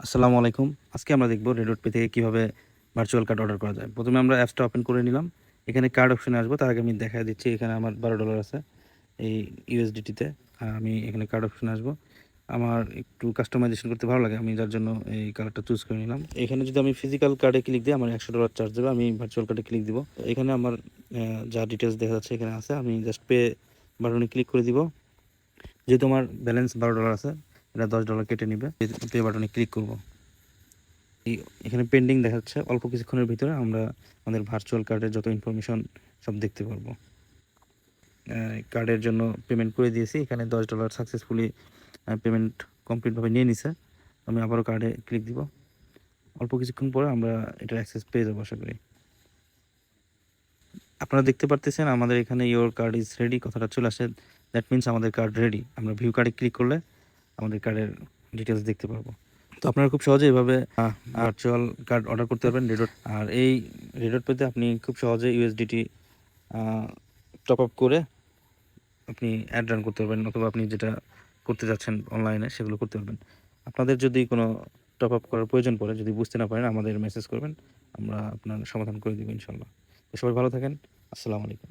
আসসালামু আলাইকুম। আজকে আমরা দেখব রেডট পে থেকে কিভাবে ভার্চুয়াল কার্ড অর্ডার করা যায়। প্রথমে আমরা অ্যাপসটা ওপেন করে নিলাম। এখানে কার্ড অপশনে আসবো। তার আগে আমি দেখায় দিচ্ছি, এখানে আমার $12 আছে এই ইউএসডিটিতে। আমি এখানে কার্ড অপশনে আসবো। আমার একটু কাস্টমাইজেশন করতে ভালো লাগে, আমি যার জন্য এই কালারটা চুজ করে নিলাম। এখানে যদি আমি ফিজিক্যাল কার্ডে ক্লিক দিই আমার $100 চার্জ দেবে। আমি ভার্চুয়াল কার্ডে ক্লিক দিব। এখানে আমার যা ডিটেলস দেখা যাচ্ছে এখানে আছে। আমি জাস্ট পে বাটনে ক্লিক করে দিব। যেহেতু আমার ব্যালেন্স $12 আছে, এটা $10 কেটে নিবে। পে বাটনে ক্লিক করব। এখানে পেন্ডিং দেখাচ্ছে। অল্প কিছুক্ষণের ভিতরে আমরা আমাদের ভার্চুয়াল কার্ডের যত ইনফরমেশন সব দেখতে পারবো। কার্ডের জন্য পেমেন্ট করে দিয়েছি। এখানে $10 সাকসেসফুলি পেমেন্ট কমপ্লিটভাবে নিয়ে নিছে। আমি আবারও কার্ডে ক্লিক দিব। অল্প কিছুক্ষণ পরে আমরা এটার অ্যাক্সেস পেয়ে যাবো আশা করি। আপনারা দেখতে পারতেছেন আমাদের এখানে ইওর কার্ড ইজ রেডি কথাটা চলে আসে। দ্যাট মিনস আমাদের কার্ড রেডি। আমরা ভিউ কার্ডে ক্লিক করলে আমাদের কার্ডের ডিটেলস দেখতে পারবো। তো আপনারা খুব সহজে এভাবে ভার্চুয়াল কার্ড অর্ডার করতে পারবেন রেডট। আর এই রেডট পেতে আপনি খুব সহজে ইউএসডিটি টপ আপ করে আপনি অ্যাড রান করতে পারবেন, অথবা আপনি যেটা করতে যাচ্ছেন অনলাইনে সেগুলো করতে পারবেন। আপনাদের যদি কোনো টপ আপ করার প্রয়োজন পড়ে, যদি বুঝতে না পারেন আমাদের মেসেজ করবেন, আমরা আপনার সমাধান করে দেবো ইনশাল্লাহ। তো সবাই ভালো থাকেন। আসসালামু আলাইকুম।